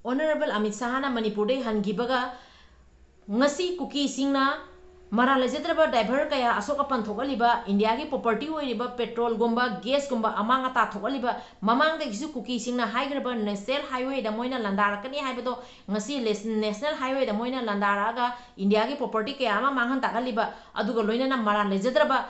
Honorable Amit Sahana Manipur de Hangibaga Ngasi Kuki Singna Mara Lezetraba Diver Kaya Asoka Pantokaliba, India property Riba, petrol gomba, gas gomba, Amanga Tatokaliba, Mamang the Gizu Kuki Singna Highgraba, National Highway, the Moina Landara Kani Habido, Ngasi National Highway, the Moina Landaraga, India property Kayama Mangan Takaliba, Adugaloina Mara Lezetraba,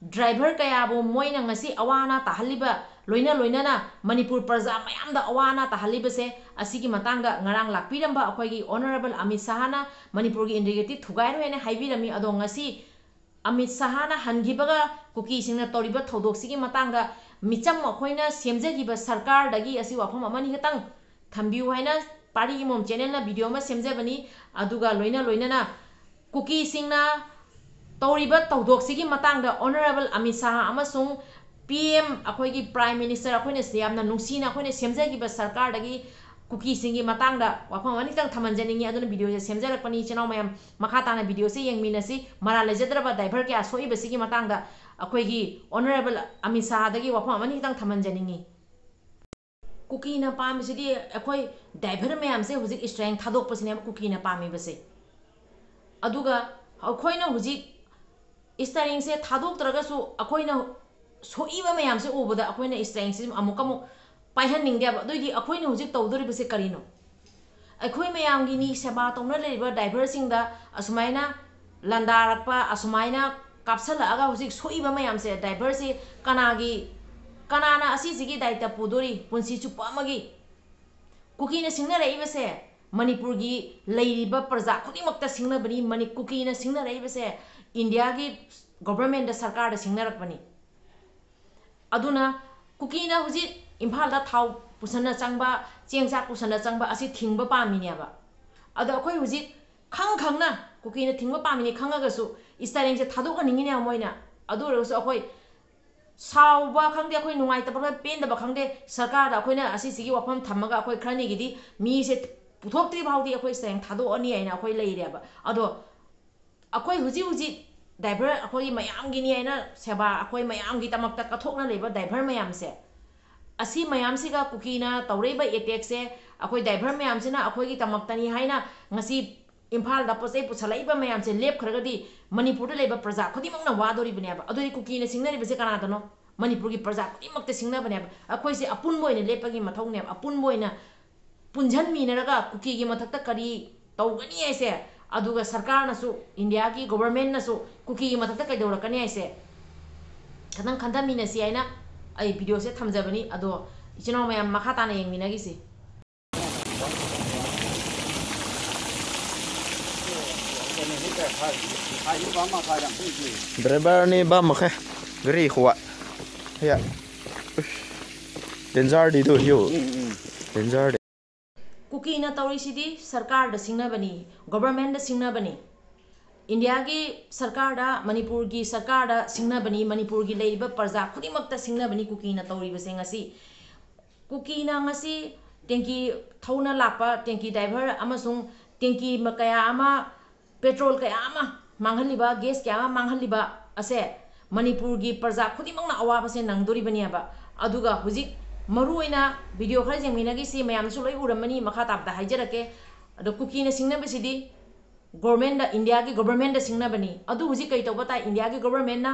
driver Kayabo, Moina Ngasi Awana Tahaliba. Loina loina Manipur Praja mayamda awana tahalibase asigi matangda ngarang lakpiramba akhoi Honorable Amit Sahana Manipur gi integrity thugairo ene haibirami ado ngasi Amit Sahana hangibaga kuki singna toriba thodoksigi matangda micham akhoina semjagiba sarkar dagi asi wafam amani hetang thambiu haina pari mom channel na video ma semjabani aduga loina loina kuki singna toriba thodoksigi matangda Honorable Amit Saha amasung PM akhoi Prime Minister akhoi siamna nungsina akhoi semjagiba sarkar dagi kuki singi matangda wafam ani tang thamanjaningi aduna video se semjarakpani channel mayam makha tana video se yengminasi mara lejadraba diver kya soi basigi matangda akhoi Honorable Amit Saha dagi wafam ani tang thamanjaningi kuki na pam sidi akhoi diver mayam se hujik strength thadok pasine kuki na pami base aduga akhoi na hujik staring se thadok tragasu akhoi na soiba mayam se ubada akhoi na strength se amukamu paihan ningdia doidi akhoi na hujik tawdori base karino akhoi mayam gi ni seba tongna leiba diver singda asumaina landarakpa asumaina kapsala aga hujik soiba mayam se diver se kanana asi sigi daita pudori punsi chupa amagi kuki na singna reiba se Manipur gi leiriba praja khudimakta singna bani mani kuki na singna reiba se India gi government da sarkar da singna rakpani aduna kuki na huji imphal da thau pusana changba chengcha pusana changba asi thingba pamini aba ado akhoi huji khang na kuki na thingba pamini khangaga su staring se thadok aningini amoina ado rosu akhoi sauba khangde akhoi nungai ta ba pen da ba khangde sarkar da akhoi na asi sigi wafam thamaga akhoi khrani gidi mi se puthokti bhaudi akhoi stang thado ani aina akhoi leire aba ado akhoi huji diver akhoi mayam gi ni aina seba akhoi mayam gi tamakta kathokna leba diver mayam se asi mayam siga kuki na tawreba attack se akhoi diver mayam sina akhoi gi tamakta ni haina ngasi imphal da posai pusalaiba mayam se lep khragadi Manipur da leba praja khudimangna wadori bane aba adori kuki na singnari base kana dano Manipur gi praja khudimangta singna bane aba akhoi se apun boina lepagi mathong ne apun boina punjan minaraga kuki gi mathakta kari tawgani aise aduga sarkar na su India ki government na su kuki gi mathakta kaidorakani aise kadang khanda mina si aina ai video se thamjabani ado ichino mayam makha tana yengmina gi si driver ni ba makhe gari khwa ya danger di do hiyo danger kuki na tawri sidi sarkar da singna bani government da singna bani India ki sarkar da Manipur ki sarkar da singna bani Manipur ki leiba parja khudimakta singna bani kuki na tawri base ngasi kuki na ngasi tenki thauna lakpa tenki driver amasung tenki makaya ama petrol kaya ama manghaliba gas kaya ama manghaliba ase Manipur ki parja khudimangna awaba se nangdori bani aba aduga hujik maruina video khara jengmina gi si mayam su loi uramani makha tapda haijarake ado kuki na singna besidi government da India ki government da singna bani adu huji kai tawbata India ki government na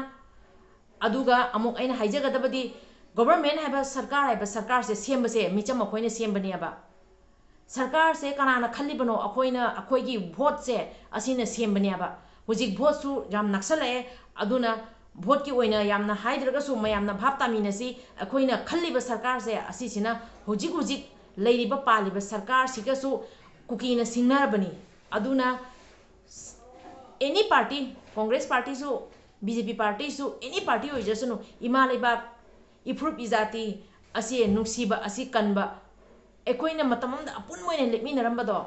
aduga amuk aina haijagadabadi government haiba sarkar se semba se micham akhoina sembani aba sarkar se kanana khallibano akhoina akhoi gi vote se asina sembani aba huji vote su jam naksalae aduna vote ki oina yamna haidraga su mayamna bhap tamina si akoina khalliba sarkar se asisina hujik leiriba paliba sarkar siga su kuki na singnar bani aduna any party Congress party su BJP party su any party oijasunu imaleba ifrup izati asi nuksiba asi kanba ekoina matamam da apun moina lepmi narambado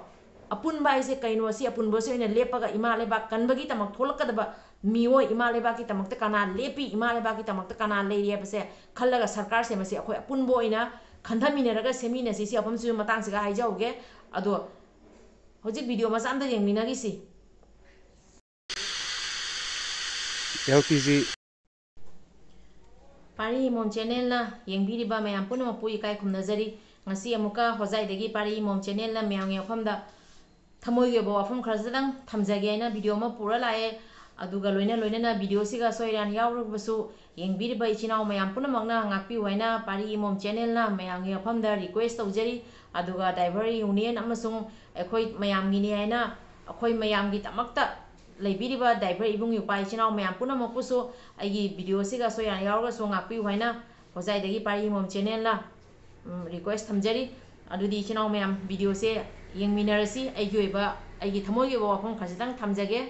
apun bai se kaino asi apun bo se ina lepaga imaleba kanbagi tamak tholakadaba miwo imaleba ki tamakta kana lepi imaleba ki tamakta kana leiriya base khallaga sarkar se mase akhoi apunbo ina khandhaminaraga semina si apam su matang siga haijauge ado hojik video ma samda yengmina gi si LPG pari mom channel na yengbiriba mayam punama pui kai khumnajari ngasi amuka hozai pari mom channel na myang yafam da thamoi ge bo afam khrazadang thamjage na video ma pura lae aduga loina na video siga soiran yawruk basu yengbiri bai chinau mayam punamk na ngakpi waina pari mom channel na mayang yafam da request tawjari aduga driver union amasung Aikhoi mayam gi ni aina akhoi mayam gi tamakta leibiriba driver ibung yu pai chinau mayam punamk pusu ai video siga soiran yawruk so ngakpi waina hozai pari mom channel na request thamjari adudi chinau mayam video se yengminarasi aigi oiba aigi thamoi ge wafam khazitang thamjage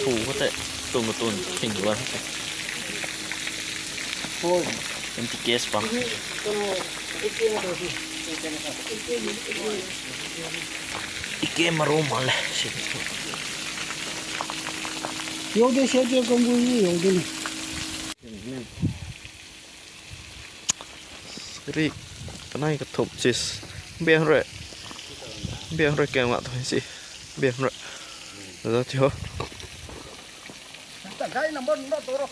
thủ có thể tuần một tuần hình luôn em thích gas bằng cái mà rôm mà lại有的小姐公公也有的呢。 cái này cái thùng chỉ biển rồi kèm lại thôi gì biển rồi rồi chưa cái nằm bên đó tôi rồi.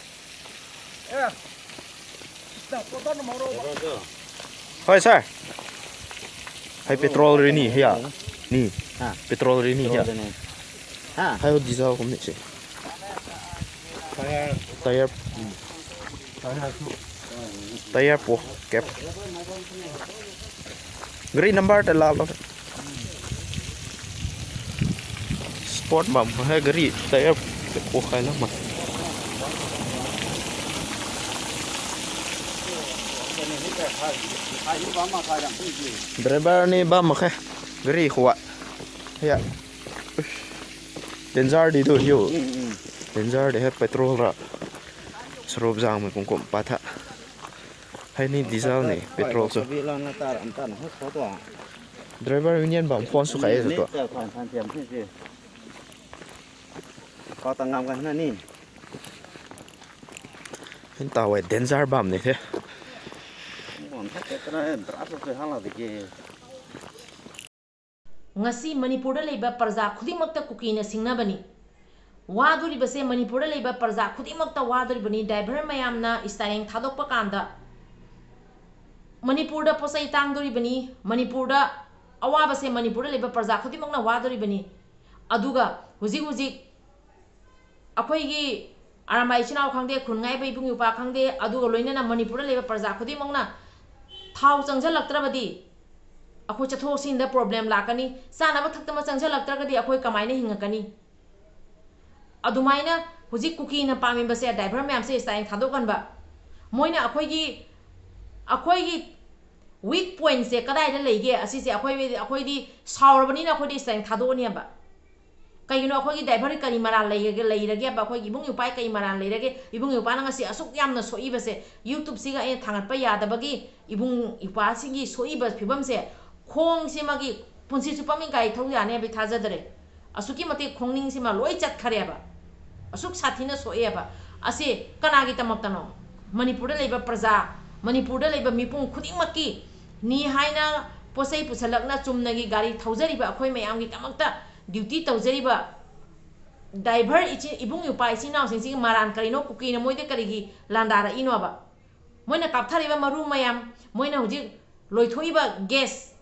thôi sao hay petrol rồi nè hả nè petrol rồi nè hả hay diesel không nè tayar po kẹp green number ta lao sport bam hay green tayar po khai lắm mà driver ni bam khai green khwa ya danger đi thôi hiểu danger để hết petrol ra srop jang mà cũng patha hay ni diesel này petrol so driver union bam phone su khai rồi có tăng ngầm cái này hiện tàu ấy danger bam này thế ngasi manipur da leiba parja khudimakta kukina singnabani waduri base manipur da leiba parja khudimakta waduri bani driver mayamna istayeng thadokpa kanda manipur da posai tangduri bani manipur da awaba se manipur da leiba parja khudimakna waduri bani aduga huji akhoi gi aramai chinau khangde khungai bai bungu pa khangde aduga loinana manipur da leiba parja khudimakna thau changjhalaktrabadi akhoi chatho sin da problem lakani sana ba thakta ma changjhalaktragadi akhoi kamaina hingakani adumaina huji kuki na pami base driver mayam se style thadokan ba moina akhoi gi weak point se kadai da leige asi se akhoi di saurabani na akhoi di style thadoni ba kaino akhoi gi driver kari mara leirage ba akhoi gi bung upai kai mara leirage ibung upa na ngasi asuk yamna soi base youtube siga e thangat pa yada bagi ibung upa sigi soi ba phibam se khong simagi punsi supami gai thau ya ne bi thajadare asuki mate khongning sima loi chat khare ba asuk sathina soe ba ase kana gi tamaktano manipur da leiba praja manipur da leiba mipung khuding makki ni haina posai pusalakna chumnagi gari thaujari ba akhoi mayam gi tamakta duty tawjari ba driver ichi ibung upa ichi naw sing maran karino kuki na moide kari gi landara ino ba moina kapthari ba maru mayam moina huji loithoi ba gas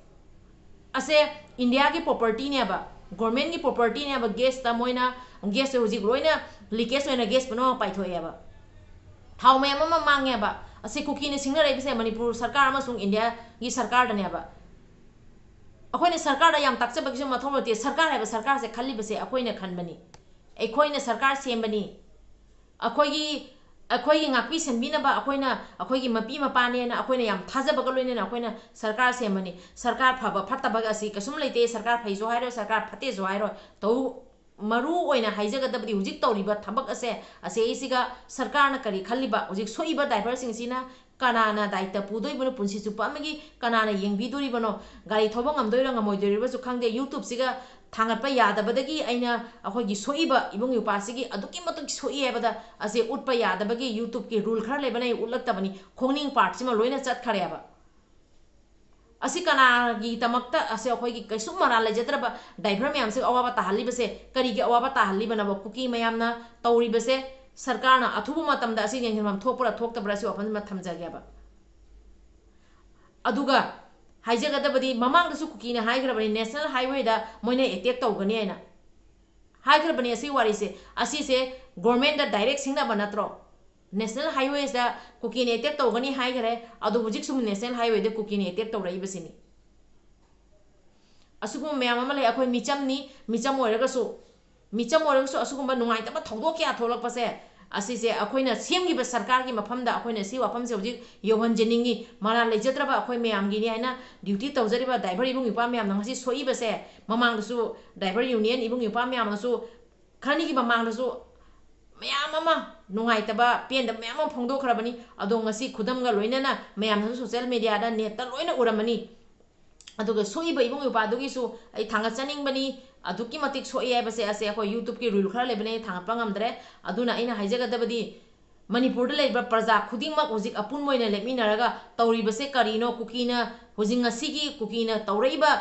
ase india ki property ne ba government ki property ne ba gas ta moina gas huji loina leakage hoina gas pano paithoi ba thau mayam ma mangya ba ase kuki ne singnarebasy manipur sarkar amasung india gi sarkar da ne ba akhoi ne sarkar da yam takcha bagi ma thomati sarkar ha ba sarkar se khanliba se akhoi ne khanbani aikhoi ne sarkar sembani akhoi gi ngakpi senbina ba akhoi gi mapi mapane na akhoi ne yam thaja ba loine na akhoi na sarkar sembani sarkar phaba phatta ba asi kasum leite sarkar phaijo hairo sarkar phate jo hairo to maru oina haijaga dabdi hujik tawriba thabak ase isiga sarkar na kari khalliba hujik soiba driver sing sina kanana daita pudoi bono punsi chupa amagi kanana yengbidori bono gari thobang amdoira ngamoidori ba chu khangde youtube siga thangat pa yada badagi aina akhoi gi soiba ibung yu pasigi aduki matuk soi ebada ase utpa yada bagi youtube ki rule khar lebanai ulakta bani khongning part sima loina chat khare ba asi kana gi tamakta ase akhoi gi kaisu mara lejatra ba driver mayam se awaba tahali base kari gi awaba tahali bana ba kuki mayam na tawri base सरकारना अथुबा मतमदा असि यंगम थोकपरा थोकतबरा सि वफन मा थमजगेबा अदुगा हाइजगदबदी ममांगदसु कुकीना हाइग्रबनी national highway दा मोइने attack तौगनी हैना हाइग्रबनी असि वारिसे असि से government दा डायरेक्ट सिंगना बनत्रो नेशनल हाईवे दा कुकीने अटैक तौगनी हाइग्रे अदु हुजिक सुम नेशनल हाईवे दा कुकीने अटैक तौरइबसिनी असुगुम मैम अमा ले अखोय मिचम ओइरगसु असुगुम नुंगाइतबा थौदोक क्या थोलकपसे असिसे अखोइना सेमगिबा सरकार की मफमदा अखोइना सि वाफमसे हुजिक यौहनजनिंगी माना लेजत्रबा अखोइ मैमगिनी हाइना ड्यूटी तौजरिबा ड्राइवर इबुंग इपा मैम नंगसि सोइबसे ममांगदसु ड्राइवर यूनियन इबुंग इपा मैमनसु खनिगी ममांगदसु मैम अमा नुंगाइतबा पेंदा मैम अमा फोंदोखरबनी अदो ngasi खुदमगा लोइनना मैमनसु सोशल मीडिया दा नेट लोइना उरमनी अदुगा सोइबा इबुंग इपा दुगिसु आई थांगा चनिंगबनी अदुकी मतिक सोइ हाइबसे असे अखो यूट्यूब की रूल खरा लेबने थांगपा ngамद्रे अदुना आइना हाइजगदबदी मणिपुर दा लेबा प्रजा खुदिंगमक हुजिक अपुन मोइना लेमिनरगा तौरिबसे करिनो कुकीना हुजिंग ngasiगी कुकीना तौरइबा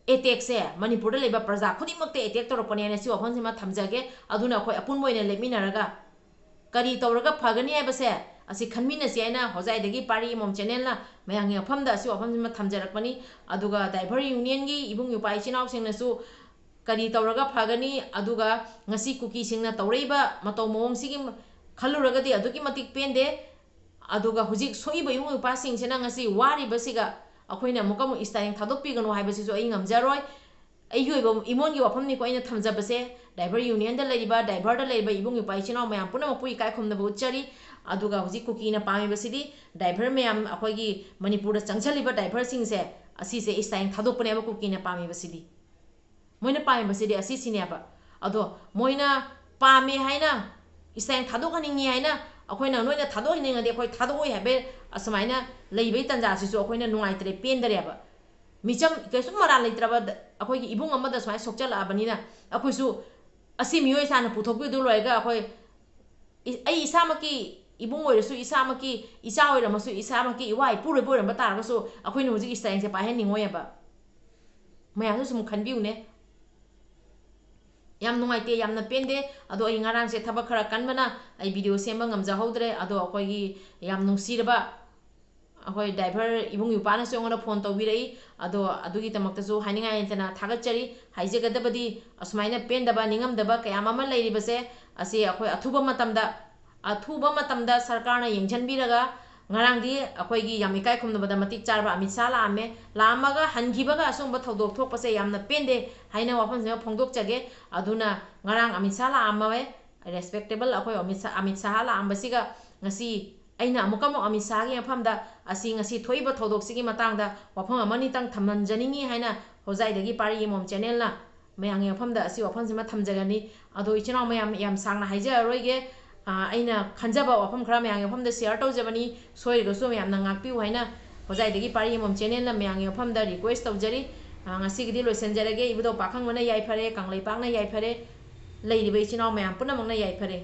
अटैक से मणिपुर दा लेबा प्रजा खुदिंगमकते अटैक तौरपने ने सि वफनसिमा थमजगे अदुना अखो अपुन मोइना लेमिनरगा करी तौरगा फगनी हाइबसे असि खनमिनसि आइना होजाइदगी पारी मोम चैनल ना मयांगी अफमदा असि वफनसिमा थमजरकपनी अदुगा ड्राइवर यूनियन गी इबुंग युपाइ चिनाव सिंगनसु करी तौरगा फगनी अदुगा ngasi कुकी सिंगना तौरइबा मतौ मोम सिगी खलुरगदि अदुकी मतिक पेंदे अदुगा हुजिक सोइबा युंग उपा सिंगसेना ngasi वारिबसिगा अखोइना मुकम इस्टाइंग थादोकपिगनो हाइबसिसु अइ ngamjaroi अइयोइबो इमोनगी वफमनि को अइना थमजबसे ड्राइवर यूनियन दा लइबा ड्राइवर दा लइबा इबुंग उपा चिनाव मयाम पुनमक पुइ काय खुमनबो उच्चरी अदुगा हुजिक कुकीना पामिबसिदी ड्राइवर मयाम अखोइगी मणिपुर दा चंगछलिबा ड्राइवर सिंगसे असिसे इस्टाइंग थादोकपनेबा कुकीना पामिबसिदी मोइना पाइबसिदी असि सिनेबा अदो मोइना पामे हाइना इस्टाइंग थादोकनिंगी हाइना अखोइना नोइना थादोइनिंगदि अखोइ थादोइ हाबे असमाइना लइबै तंजासिसु अखोइना नुंगाइत्रे पेंदरेबा मिचम केसु मरा लैत्रबा अखोइगी इबुंग अमदा समाइ सोक्चलाबनिना अखोइसु असि मियोइ साना पुथोकबिदु लोइगा अखोइ अइ इसामकी इबुंग ओइरसु इसामकी इचा ओइरमसु इसामकी इवाइ पुरै बोइरम तारगसु अखोइना हुजिक इस्टाइंग से पाहेनिंगोयबा मयासु सुम खनबिउने याम नुंगाइते यामना पेंदे अदो अइ ngarang से थबक खरा कनबना अइ वीडियो सेम ngamjahौद्रे अदो अखोइगी याम नुंगसिरबा अखोइ ड्राइवर इबुंग युपाना सोंगना फोन तौबिरई अदो अदुगी तमक्तसु हाइनिंगाइ इंतना थागतचरी हाइजगदबदी असुमाइना पेंदबा निंगमदबा कयाम अमा लैरिबसे असे अखोइ अथुबा मतमदा सरकारना यंगजनबिरगा ngarangdi अखोइगी याम इकाइ खुमनबदा मतिक चारबा अमित शाह लामे लामगा हनगिबगा असुंबा थौदोक थोकपसे यामना पेंदे हाइना वफनसे फोंदोक चगे अदुना ngarang अमित शाह लामवे रेस्पेक्टेबल अखोइ अमित शाह लामबसिगा ngasi aina amukam Amit Shah गी मफमदा असि ngasi थोइबा थौदोकसिगी मतांगदा वफम अमनि तंग थमनजनिंगी हाइना होजाइदगी पारी मोम चैनल ना मयांगी मफमदा असि वफनसिमा थमजगनी अदो इचिनाव मयाम याम सांगना हाइजरोइगे अइना खंजबा वफम खरा मयांगी वफमदा शेयर तौजबनी सोइरगसु मयामना ngakpiu हाइना होजाइदगी पारी मोम चैनल ना मयांगी वफमदा रिक्वेस्ट तौजरी ngasiगidi लोइसनजरगे इबदो पाखंगमना याइफरे कांगलैपाकना याइफरे लैरिबा इचिनाव मयाम पुनमंगना याइफरे।